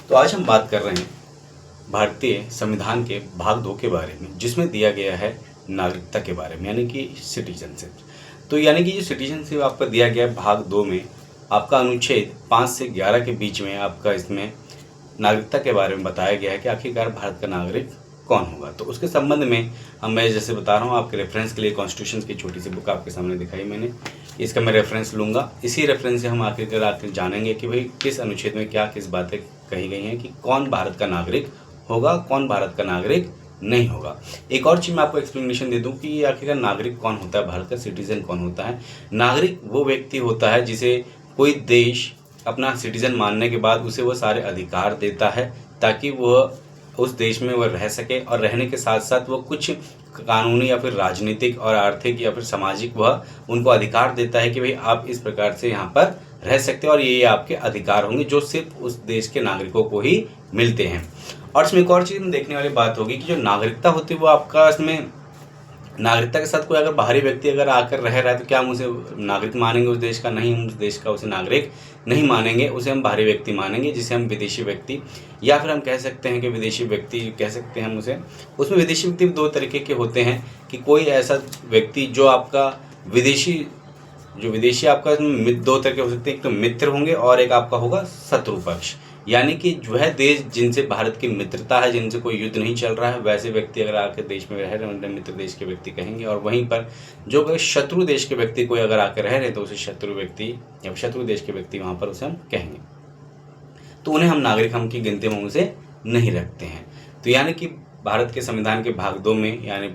तो आज हम बात कर रहे हैं भारतीय संविधान के भाग 2 के बारे में, जिसमें दिया गया है नागरिकता के बारे में, यानी कि सिटीजनशिप। तो यानी कि जो सिटीजनशिप आपका दिया गया है भाग 2 में, आपका अनुच्छेद 5 से 11 के बीच में आपका इसमें नागरिकता के बारे में बताया गया है कि आखिरकार भारत का नागरिक कौन होगा। तो उसके संबंध में मैं जैसे बता रहा हूँ आपके रेफरेंस के लिए कॉन्स्टिट्यूशन की छोटी सी बुक आपके सामने दिखाई मैंने, इसका मैं रेफरेंस लूँगा। इसी रेफरेंस से हम आखिर जानेंगे कि भाई किस अनुच्छेद में क्या किस बातें कही गई हैं कि कौन भारत का नागरिक होगा, कौन भारत का नागरिक नहीं होगा। एक और चीज़ मैं आपको एक्सप्लेनेशन दे दूं कि आखिरकार नागरिक कौन होता है, भारत का सिटीजन कौन होता है। नागरिक वो व्यक्ति होता है जिसे कोई देश अपना सिटीजन मानने के बाद उसे वो सारे अधिकार देता है ताकि वह उस देश में वह रह सके, और रहने के साथ साथ वो कुछ कानूनी या फिर राजनीतिक और आर्थिक या फिर सामाजिक वह उनको अधिकार देता है कि भाई आप इस प्रकार से यहाँ पर रह सकते हैं और ये आपके अधिकार होंगे जो सिर्फ उस देश के नागरिकों को ही मिलते हैं। और इसमें एक और चीज़ हम देखने वाली बात होगी कि जो नागरिकता होती है वो आपका इसमें नागरिकता के साथ कोई अगर बाहरी व्यक्ति अगर आकर रह रहा है तो क्या हम उसे नागरिक मानेंगे उस देश का? नहीं, हम उस देश का उसे नागरिक नहीं मानेंगे, उसे हम बाहरी व्यक्ति मानेंगे, जिसे हम विदेशी व्यक्ति या फिर हम कह सकते हैं कि विदेशी व्यक्ति कह सकते हैं हम उसे। उसमें विदेशी व्यक्ति दो तरीके के होते हैं कि कोई ऐसा व्यक्ति जो आपका विदेशी आपका दो तरह के हो सकते हैं, एक तो मित्र होंगे और एक आपका होगा शत्रु पक्ष। यानी कि वह देश जिनसे भारत की मित्रता है, जिनसे कोई युद्ध नहीं चल रहा है, वैसे व्यक्ति अगर आकर देश में रह रहे हैं मित्र देश के व्यक्ति कहेंगे। और वहीं पर जो कोई शत्रु देश के व्यक्ति कोई अगर आकर रह रहे हैं तो उसे शत्रु व्यक्ति या शत्रु देश के व्यक्ति वहाँ पर उसे हम कहेंगे। तो उन्हें हम नागरिक हम की गिनती में उसे नहीं रखते हैं। तो यानी कि भारत के संविधान के भाग 2 में यानी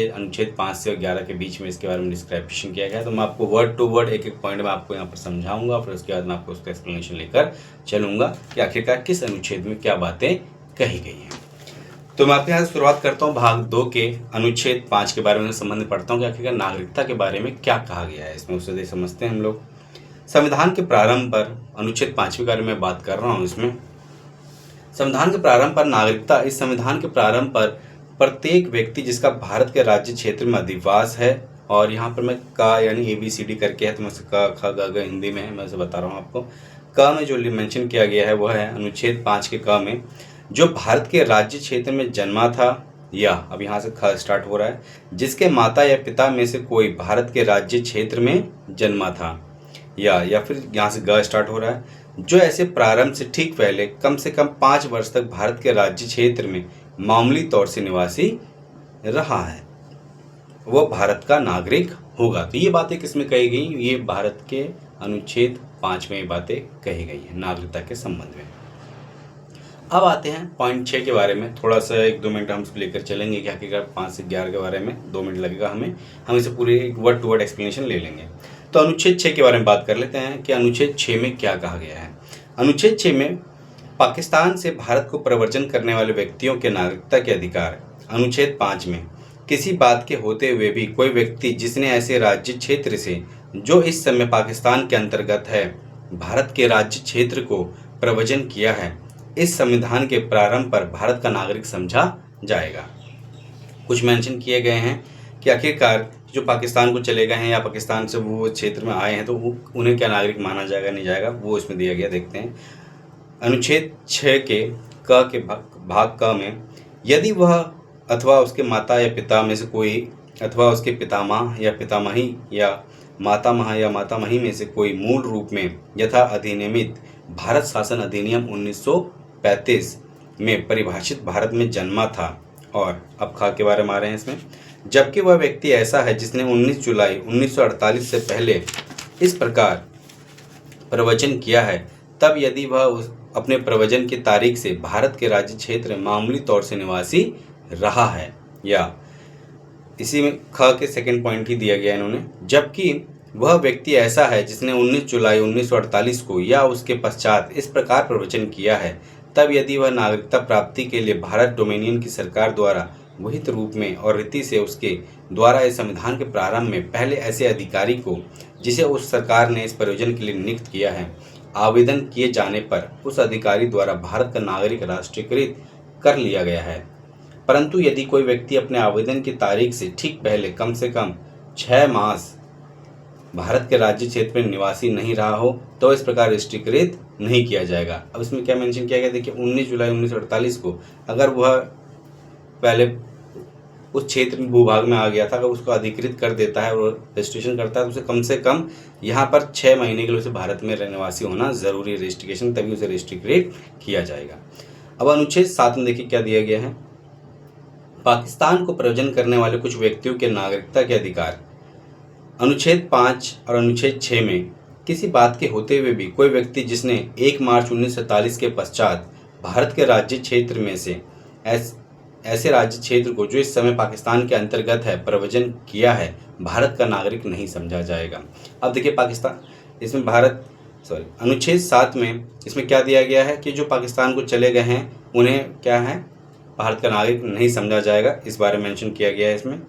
अनुच्छेद 5 से 11 के बीच में इसके बारे में डिस्क्रिप्शन किया गया है। तो मैं आपको वर्ड टू वर्ड एक एक पॉइंट में आपको यहाँ पर समझाऊंगा, फिर उसके बाद मैं आपको उसका एक्सप्लेनेशन लेकर चलूंगा कि आखिरकार किस अनुच्छेद में क्या बातें कही गई हैं। तो मैं आपके यहाँ से शुरुआत करता हूँ भाग 2 के अनुच्छेद 5 के बारे में संबंध पढ़ता हूँ कि आखिरकार नागरिकता के बारे में क्या कहा गया है इसमें, उसे समझते हैं हम लोग। संविधान के प्रारंभ पर अनुच्छेद 5 के बारे में बात कर रहा हूँ। इसमें संविधान के प्रारंभ पर नागरिकता, इस संविधान के प्रारंभ पर प्रत्येक व्यक्ति जिसका भारत के राज्य क्षेत्र में अधिवास है, और यहाँ पर मैं का यानी ABCD करके है तो मैं का ख ग हिंदी में है, मैं से बता रहा हूँ आपको। क में जो मेंशन किया गया है वह है अनुच्छेद 5 के क में, जो भारत के राज्य क्षेत्र में जन्मा था या अब यहाँ से ख स्टार्ट हो रहा है, जिसके माता या पिता में से कोई भारत के राज्य क्षेत्र में जन्मा था, या फिर यहाँ से ग स्टार्ट हो रहा है, जो ऐसे प्रारंभ से ठीक पहले कम से कम 5 वर्ष तक भारत के राज्य क्षेत्र में मामूली तौर से निवासी रहा है, वो भारत का नागरिक होगा। तो ये बातें किसमें कही गई? ये भारत के अनुच्छेद 5 में ये बातें कही गई हैं नागरिकता के संबंध में। अब आते हैं पॉइंट 6 के बारे में। थोड़ा सा 1-2 मिनट हम इसको लेकर चलेंगे कि आखिरकार 5 से 11 के बारे में 2 मिनट लगेगा हमें, हम इसे पूरी वर्ड टू वर्ड एक्सप्लेनेशन ले लेंगे। तो अनुच्छेद 6 के बारे में बात कर लेते हैं कि अनुच्छेद 6 में क्या कहा गया है। अनुच्छेद 6 में पाकिस्तान से भारत को प्रव्रजन करने वाले व्यक्तियों के नागरिकता के अधिकार। अनुच्छेद 5 में किसी बात के होते हुए भी कोई व्यक्ति जिसने ऐसे राज्य क्षेत्र से जो इस समय पाकिस्तान के अंतर्गत है भारत के राज्य क्षेत्र को प्रव्रजन किया है, इस संविधान के प्रारंभ पर भारत का नागरिक समझा जाएगा। कुछ मेंशन किए गए हैं कि आखिरकार जो पाकिस्तान को चले गए हैं या पाकिस्तान से वो क्षेत्र में आए हैं तो उन्हें क्या नागरिक माना जाएगा नहीं जाएगा, वो इसमें दिया गया। देखते हैं अनुच्छेद 6 के क के भाग क में, यदि वह अथवा उसके माता या पिता में से कोई अथवा उसके पितामह या पितामही या मातामह या मातामही में से कोई मूल रूप में यथा अधिनियमित भारत शासन अधिनियम 1935 में परिभाषित भारत में जन्मा था, और अब खा के बारे में आ रहे हैं इसमें, जबकि वह व्यक्ति ऐसा है जिसने 19 जुलाई 1948 से पहले इस प्रकार प्रवचन किया है, तब यदि वह अपने प्रवचन की तारीख से भारत के राज्य क्षेत्र में मामूली तौर से निवासी रहा है, या इसी में ख के सेकंड पॉइंट ही दिया गया इन्होंने, जबकि वह व्यक्ति ऐसा है जिसने 19 जुलाई 1948 को या उसके पश्चात इस प्रकार प्रवचन किया है, तब यदि वह नागरिकता प्राप्ति के लिए भारत डोमिनियन की सरकार द्वारा विहित रूप में और रीति से उसके द्वारा इस संविधान के प्रारंभ में पहले ऐसे अधिकारी को जिसे उस सरकार ने इस प्रयोजन के लिए नियुक्त किया है आवेदन किए जाने पर उस अधिकारी द्वारा भारत का नागरिक राष्ट्रीयकृत कर लिया गया है। परंतु यदि कोई व्यक्ति अपने आवेदन की तारीख से ठीक पहले कम से कम 6 मास भारत के राज्य क्षेत्र में निवासी नहीं रहा हो तो इस प्रकार राष्ट्रीयकृत नहीं किया जाएगा। अब इसमें क्या मेंशन किया गया, देखिए 19 जुलाई 1948 को अगर वह पहले उस क्षेत्र में भूभाग में आ गया था, अगर उसको अधिकृत कर देता है और रजिस्ट्रेशन करता है तो उसे कम से कम यहाँ पर 6 महीने के लिए उसे भारत में निवासी होना जरूरी है, रजिस्ट्रेशन, तभी उसे रजिस्ट्रेट किया जाएगा। अब अनुच्छेद 7 में देखिए क्या दिया गया है, पाकिस्तान को प्रयोजन करने वाले कुछ व्यक्तियों के नागरिकता के अधिकार। अनुच्छेद 5 और अनुच्छेद 6 में किसी बात के होते हुए भी कोई व्यक्ति जिसने 1 मार्च 1947 के पश्चात भारत के राज्य क्षेत्र में से ऐसे राज्य क्षेत्र को जो इस समय पाकिस्तान के अंतर्गत है प्रवचन किया है, भारत का नागरिक नहीं समझा जाएगा। अब देखिए पाकिस्तान, इसमें अनुच्छेद 7 में इसमें क्या दिया गया है कि जो पाकिस्तान को चले गए हैं उन्हें क्या है, भारत का नागरिक नहीं समझा जाएगा, इस बारे में मेंशन किया गया है। इसमें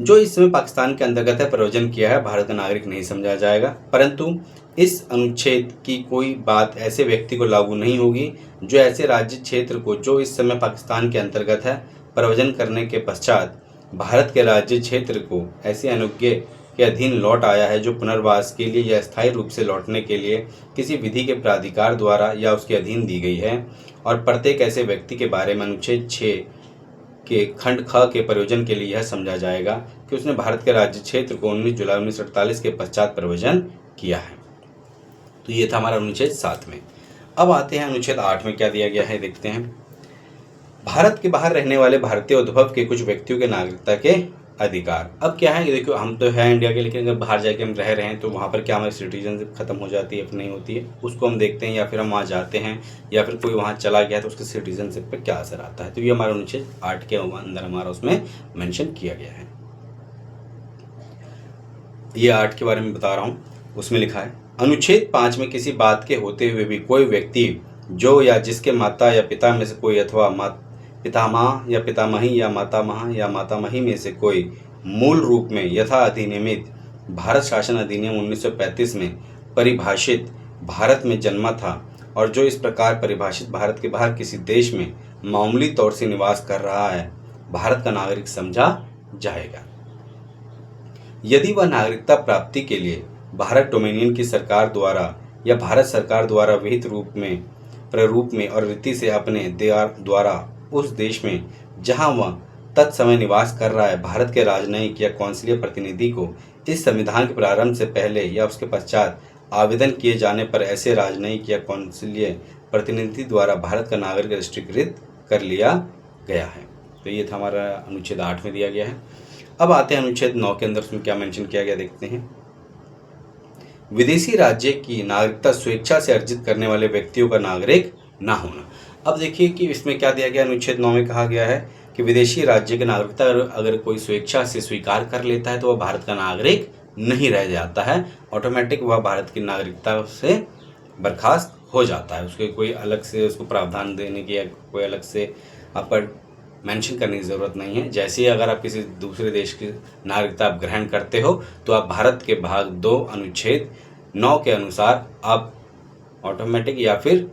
जो इस समय पाकिस्तान के अंतर्गत है प्रवचन किया है, भारत का नागरिक नहीं समझा जाएगा। परंतु इस अनुच्छेद की कोई बात ऐसे व्यक्ति को लागू नहीं होगी जो ऐसे राज्य क्षेत्र को जो इस समय पाकिस्तान के अंतर्गत है प्रवचन करने के पश्चात भारत के राज्य क्षेत्र को ऐसे अनुज्ञा के अधीन लौट आया है जो पुनर्वास के लिए या स्थायी रूप से लौटने के लिए किसी विधि के प्राधिकार द्वारा या उसके अधीन दी गई है। और प्रत्येक ऐसे व्यक्ति के बारे में अनुच्छेद 6 के खंड ख के प्रयोजन के लिए यह समझा जाएगा कि उसने भारत के राज्य क्षेत्र को 19 जुलाई 1948 के पश्चात प्रवचन किया है। तो ये था हमारा अनुच्छेद 7 में। अब आते हैं अनुच्छेद 8 में क्या दिया गया है, देखते हैं। भारत के बाहर रहने वाले भारतीय उद्भव के कुछ व्यक्तियों के नागरिकता के अधिकार। अब क्या है, देखो हम तो है इंडिया के, लेकिन अगर बाहर जाके हम रह रहे हैं तो वहाँ पर क्या हमारी सिटीजनशिप खत्म हो जाती है, नहीं होती है, उसको हम देखते हैं, या फिर हम वहाँ जाते हैं या फिर कोई वहाँ चला गया तो उसके सिटीजनशिप पर क्या असर आता है। तो ये हमारा अनुच्छेद 8 के अंदर हमारा उसमें मेंशन किया गया है। ये 8 के बारे में बता रहा हूँ, उसमें लिखा है अनुच्छेद 5 में किसी बात के होते हुए भी कोई व्यक्ति जो या जिसके माता या पिता में से कोई अथवा पितामह या पितामही या मातामही में से कोई मूल रूप में यथा अधिनियमित भारत शासन अधिनियम 1935 में परिभाषित भारत में जन्मा था और जो इस प्रकार परिभाषित भारत के बाहर किसी देश में मामूली तौर से निवास कर रहा है, भारत का नागरिक समझा जाएगा। यदि वह नागरिकता प्राप्ति के लिए भारत डोमिनियन की सरकार द्वारा या भारत सरकार द्वारा विहित प्रारूप में और रीति से अपने द्वारा उस देश में जहां वह तत्समय निवास कर रहा है भारत के राजनयिक या कौंसिलीय प्रतिनिधि को इस संविधान के प्रारंभ से पहले या उसके पश्चात आवेदन किए जाने पर ऐसे राजनयिक या कौंसिलीय प्रतिनिधि द्वारा भारत का नागरिक राष्ट्रीयकृत कर लिया गया है। तो ये था हमारा अनुच्छेद 8 में दिया गया है। अब आते हैं अनुच्छेद 9 के अंदर, उसमें क्या मेंशन किया गया देखते हैं। विदेशी राज्य की नागरिकता स्वेच्छा से अर्जित करने वाले व्यक्तियों का नागरिक न होना। अब देखिए कि इसमें क्या दिया गया, अनुच्छेद 9 में कहा गया है कि विदेशी राज्य की नागरिकता अगर कोई स्वेच्छा से स्वीकार कर लेता है तो वह भारत का नागरिक नहीं रह जाता है, ऑटोमेटिक वह भारत की नागरिकता से बर्खास्त हो जाता है। उसके कोई अलग से उसको प्रावधान देने की या कोई अलग से आपका मेंशन करने की ज़रूरत नहीं है। जैसे ही अगर आप किसी दूसरे देश की नागरिकता आप ग्रहण करते हो तो आप भारत के भाग 2 अनुच्छेद 9 के अनुसार आप ऑटोमेटिक या फिर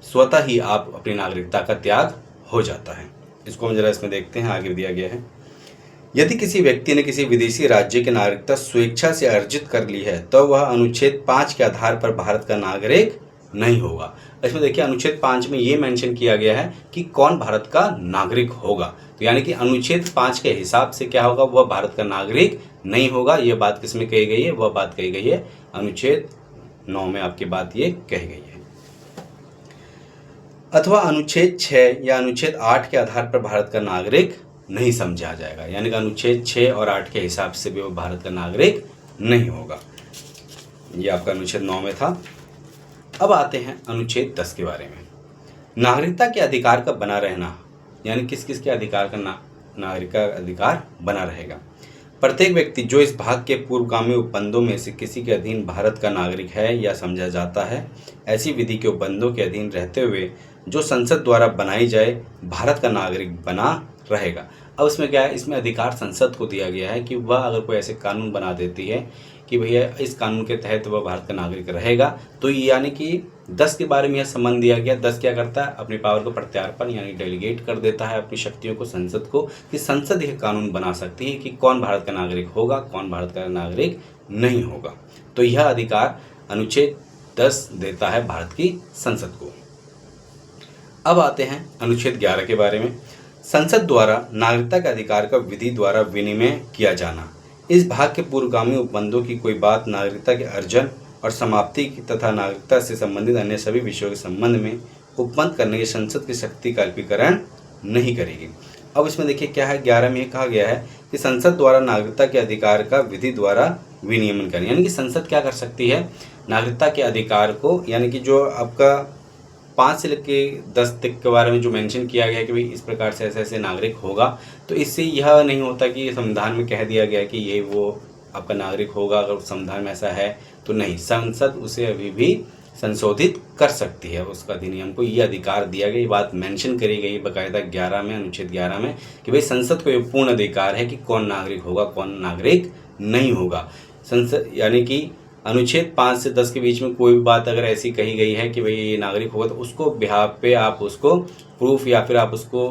स्वतः ही आप अपनी नागरिकता का त्याग हो जाता है। इसको हम जरा इसमें देखते हैं, आगे दिया गया है। यदि किसी व्यक्ति ने किसी विदेशी राज्य की नागरिकता स्वेच्छा से अर्जित कर ली है तो वह अनुच्छेद 5 के आधार पर भारत का नागरिक नहीं होगा। इसमें देखिए अनुच्छेद 5 में ये मेंशन किया गया है कि कौन भारत का नागरिक होगा, तो यानी कि अनुच्छेद 5 के हिसाब से क्या होगा, वह भारत का नागरिक नहीं होगा। यह बात किसमें कही गई है, वह बात कही गई है अनुच्छेद 9 में आपकी बात ये कही गई है। अथवा अनुच्छेद 6 या अनुच्छेद 8 के आधार पर भारत का नागरिक नहीं समझा जाएगा, यानी कि अनुच्छेद 6 और 8 के हिसाब से भी वो भारत का नागरिक नहीं होगा। ये आपका अनुच्छेद 9 में था। अब आते हैं अनुच्छेद 10 के बारे में। नागरिकता के अधिकार का बना रहना, यानी किस किस के अधिकार का नागरिक का अधिकार बना रहेगा। प्रत्येक व्यक्ति जो इस भाग के पूर्वगामी उपबंधों में से किसी के अधीन भारत का नागरिक है या समझा जाता है, ऐसी विधि के उपबंधों के अधीन रहते हुए जो संसद द्वारा बनाई जाए भारत का नागरिक बना रहेगा। अब इसमें क्या है, इसमें अधिकार संसद को दिया गया है कि वह अगर कोई ऐसे कानून बना देती है कि भैया इस कानून के तहत वह भारत का नागरिक रहेगा। तो यानी कि 10 के बारे में यह संबंध दिया गया। 10 क्या करता है, अपनी पावर को प्रत्यार्पण यानी डेलीगेट कर देता है अपनी शक्तियों को संसद को, कि संसद यह कानून बना सकती है कि कौन भारत का नागरिक होगा, कौन भारत का नागरिक नहीं होगा। तो यह अधिकार अनुच्छेद 10 देता है भारत की संसद को। अब आते हैं अनुच्छेद 11 के बारे में। संसद द्वारा नागरिकता के अधिकार का विधि द्वारा विनिमय किया जाना। इस भाग के पूर्वगामी उपबंधों की कोई बात नागरिकता के अर्जन और समाप्ति की तथा नागरिकता से संबंधित अन्य सभी विषयों के संबंध में उपबंध करने की संसद की शक्ति का अल्पीकरण नहीं करेगी। अब इसमें देखिए क्या है, 11 में कहा गया है कि संसद द्वारा नागरिकता के अधिकार का विधि द्वारा विनियमन करें, यानी कि संसद क्या कर सकती है, नागरिकता के अधिकार को, यानी कि जो आपका 5 से लेकर 10 तक के बारे में जो मेंशन किया गया है कि भाई इस प्रकार से ऐसे ऐसे नागरिक होगा, तो इससे यह नहीं होता कि संविधान में कह दिया गया कि ये वो आपका नागरिक होगा, अगर संविधान में ऐसा है तो नहीं, संसद उसे अभी भी संशोधित कर सकती है, उसका अधिनियम को ये अधिकार दिया गया। ये बात मेंशन करी गई बाकायदा 11 में, अनुच्छेद 11 में, कि भाई संसद को ये पूर्ण अधिकार है कि कौन नागरिक होगा, कौन नागरिक नहीं होगा। संसद यानी कि अनुच्छेद 5 से 10 के बीच में कोई भी बात अगर ऐसी कही गई है कि भाई ये नागरिक होगा, तो उसको बिहाफ पे आप उसको प्रूफ या फिर आप उसको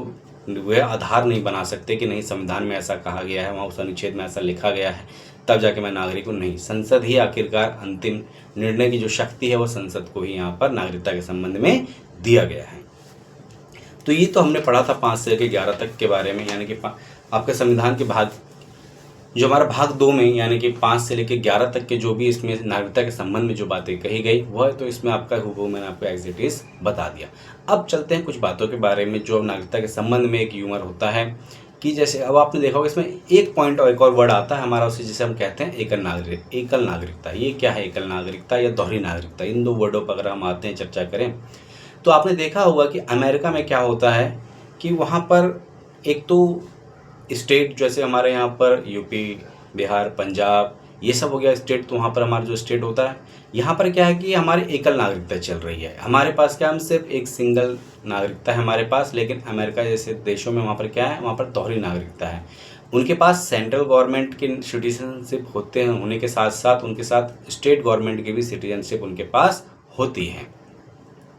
वह आधार नहीं बना सकते कि नहीं संविधान में ऐसा कहा गया है, वहाँ उस अनुच्छेद में ऐसा लिखा गया है, तब जाके मैं नागरिक हूँ। नहीं, संसद ही आखिरकार अंतिम निर्णय की जो शक्ति है वो संसद को ही यहाँ पर नागरिकता के संबंध में दिया गया है। तो ये तो हमने पढ़ा था 5 से लेकर 11 तक के बारे में, यानी कि आपके संविधान के भाग जो हमारा भाग 2 में यानी कि 5 से लेकर 11 तक के जो भी इसमें नागरिकता के संबंध में जो बातें कही गई वह तो इसमें आपका हुबहू मैंने आपको एज इट इज बता दिया। अब चलते हैं कुछ बातों के बारे में जो नागरिकता के संबंध में एक ह्यूमर होता है कि जैसे अब आपने देखा होगा इसमें एक पॉइंट और एक और वर्ड आता है हमारा, उसे जिसे हम कहते हैं एकल नागरिकता। ये क्या है एकल नागरिकता या दोहरी नागरिकता, इन दो वर्डों पर अगर हम आते हैं चर्चा करें तो आपने देखा होगा कि अमेरिका में क्या होता है कि वहाँ पर एक तो स्टेट जैसे हमारे यहाँ पर यूपी, बिहार, पंजाब ये सब हो गया स्टेट, तो वहाँ पर हमारा जो स्टेट होता है यहाँ पर क्या है कि हमारी एकल नागरिकता चल रही है। हमारे पास क्या, हम सिर्फ एक सिंगल नागरिकता है हमारे पास, लेकिन अमेरिका जैसे देशों में वहाँ पर क्या है, वहाँ पर दोहरी नागरिकता है। उनके पास सेंट्रल गवर्नमेंट के सिटीजनशिप होते हैं, होने के साथ साथ उनके साथ स्टेट गवर्नमेंट की भी सिटीजनशिप उनके पास होती है।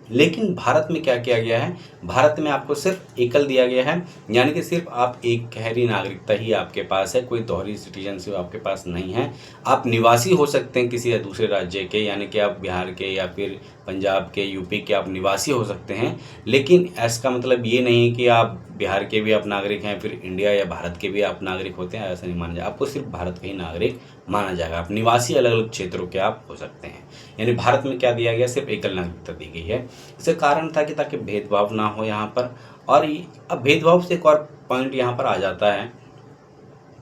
लेकिन भारत में क्या किया गया है, भारत में आपको सिर्फ एकल दिया गया है, यानी कि सिर्फ आप एक गहरी नागरिकता ही आपके पास है, कोई दोहरी सिटीजनशिप आपके पास नहीं है। आप निवासी हो सकते हैं किसी दूसरे राज्य के, यानी कि आप बिहार के या फिर पंजाब के, यूपी के आप निवासी हो सकते हैं, लेकिन इसका मतलब ये नहीं कि आप बिहार के भी आप नागरिक हैं, फिर इंडिया या भारत के भी आप नागरिक होते हैं, ऐसा नहीं माना जाए। आपको सिर्फ भारत का ही नागरिक माना जाएगा। आप निवासी अलग अलग क्षेत्रों के आप हो सकते हैं। यानी भारत में क्या दिया गया, सिर्फ एकल नागरिकता दी गई है। इसका कारण था कि ताकि भेदभाव ना हो यहाँ पर। और अब भेदभाव से एक और पॉइंट यहाँ पर आ जाता है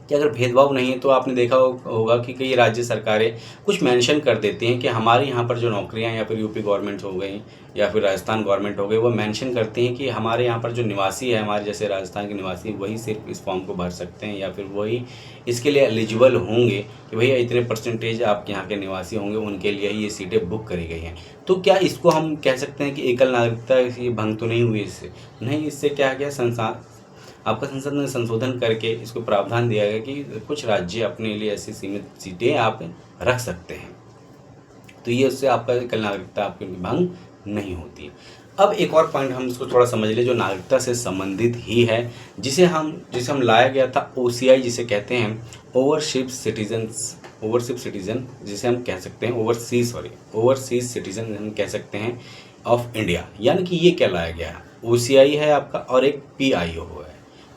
कि अगर भेदभाव नहीं है तो आपने देखा होगा कि कई राज्य सरकारें कुछ मेंशन कर देती हैं कि हमारे यहाँ पर जो नौकरियाँ या फिर यूपी गवर्नमेंट हो गई या फिर राजस्थान गवर्नमेंट हो गई, वो मेंशन करती हैं कि हमारे यहाँ पर जो निवासी है, हमारे जैसे राजस्थान के निवासी, वही सिर्फ इस फॉर्म को भर सकते हैं या फिर वही इसके लिए एलिजिबल होंगे कि भैया इतने परसेंटेज आपके यहाँ के निवासी होंगे, उनके लिए ही ये सीटें बुक करी गई हैं। तो क्या इसको हम कह सकते हैं कि एकल नागरिकता ये भंग तो नहीं हुई इससे? नहीं, इससे क्या किया, आपका संसद ने संशोधन करके इसको प्रावधान दिया गया कि कुछ राज्य अपने लिए ऐसी सीमित सीटें आप रख सकते हैं। तो ये उससे आपका एकल नागरिकता आपकी भंग नहीं होती। अब एक और पॉइंट हम इसको थोड़ा समझ ले जो नागरिकता से संबंधित ही है, जिसे हम लाया गया था OCI, जिसे कहते हैं ओवरसीज सिटीजन, जिसे हम कह सकते हैं ओवरसीज सिटीजन हम कह सकते हैं ऑफ इंडिया। यानी कि ये क्या लाया गया, OCI है आपका और एक PIO है।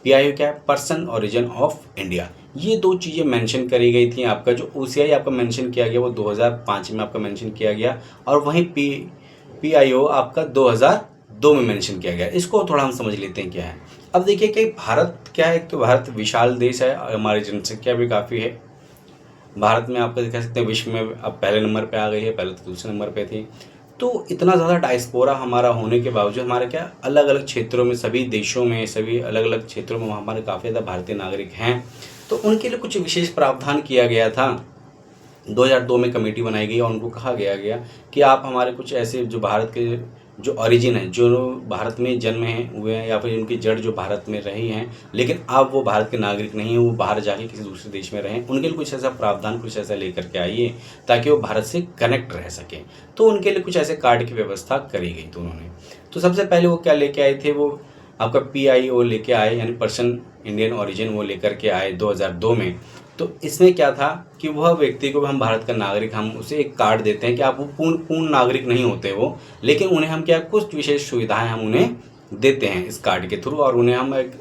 PIO क्या है, पर्सन ओरिजिन ऑफ इंडिया। ये दो चीज़ें मेंशन करी गई थी। आपका जो OCI आपका मेंशन किया गया वो 2005 में आपका मेंशन किया गया, और वहीं PIO आपका 2002 में मेंशन किया गया। इसको थोड़ा हम समझ लेते हैं क्या है। अब देखिए कि भारत क्या है, तो भारत विशाल देश है और हमारी जनसंख्या भी काफ़ी है। भारत में आपका कह सकते हैं विश्व में अब पहले नंबर पे आ गई है, पहले तो दूसरे नंबर पे थी। तो इतना ज़्यादा डायस्पोरा हमारा होने के बावजूद हमारे क्या अलग अलग क्षेत्रों में, सभी देशों में, सभी अलग अलग क्षेत्रों में हमारे काफ़ी ज़्यादा भारतीय नागरिक हैं। तो उनके लिए कुछ विशेष प्रावधान किया गया था। 2002 में कमेटी बनाई गई और उनको कहा गया कि आप हमारे कुछ ऐसे जो भारत के जो ओरिजिन है, जो भारत में जन्म हुए हैं या फिर उनकी जड़ जो भारत में रही हैं, लेकिन अब वो भारत के नागरिक नहीं हैं, वो बाहर जाके किसी दूसरे देश में रहें, उनके लिए कुछ ऐसा प्रावधान, कुछ ऐसा लेकर के आइए ताकि वो भारत से कनेक्ट रह सकें। तो उनके लिए कुछ ऐसे कार्ड की व्यवस्था करी गई थी उन्होंने। तो सबसे पहले वो क्या लेके आए थे, वो आपका PIO लेके आए, यानी पर्सन इंडियन ओरिजिन, वो लेकर के आए 2002 में। तो इसमें क्या था कि वह व्यक्ति को, हम भारत का नागरिक, हम उसे एक कार्ड देते हैं कि आप वो पूर्ण नागरिक नहीं होते वो, लेकिन उन्हें हम क्या, कुछ विशेष सुविधाएं हम उन्हें देते हैं इस कार्ड के थ्रू, और उन्हें हम एक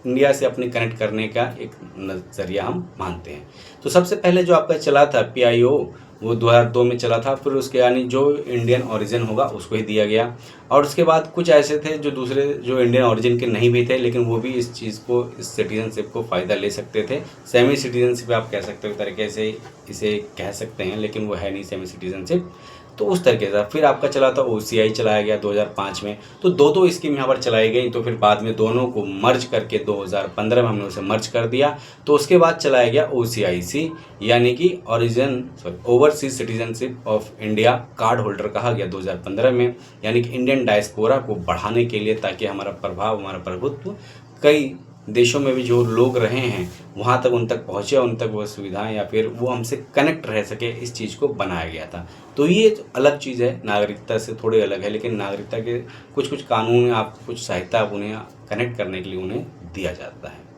इंडिया से अपने कनेक्ट करने का एक नज़रिया हम मानते हैं। तो सबसे पहले जो आपका चला था PIO, वो 2002 में चला था। फिर उसके यानी जो इंडियन ओरिजिन होगा उसको ही दिया गया, और उसके बाद कुछ ऐसे थे जो दूसरे, जो इंडियन ओरिजिन के नहीं भी थे, लेकिन वो भी इस चीज़ को, इस सिटीजनशिप को फ़ायदा ले सकते थे। सेमी सिटीजनशिप आप कह सकते हो, तरीके से इसे कह सकते हैं, लेकिन वो है नहीं सेमी सिटीजनशिप। तो उस तरीके से फिर आपका चला था OCI, चलाया गया 2005 में। तो दो स्कीम यहाँ पर चलाई गई। तो फिर बाद में दोनों को मर्ज करके 2015 में हमने उसे मर्ज कर दिया। तो उसके बाद चलाया गया OCIC, यानी कि overseas citizenship of India card holder कहा गया 2015 में, यानी कि इंडियन डायस्पोरा को बढ़ाने के लिए, ताकि हमारा प्रभाव, हमारा प्रभुत्व कई देशों में भी जो लोग रहे हैं वहाँ तक, उन तक पहुँचे, उन तक वो सुविधाएं या फिर वो हमसे कनेक्ट रह सके, इस चीज़ को बनाया गया था। तो ये अलग चीज़ है, नागरिकता से थोड़ी अलग है, लेकिन नागरिकता के कुछ कानून, आप कुछ सहायता, आप उन्हें कनेक्ट करने के लिए उन्हें दिया जाता है।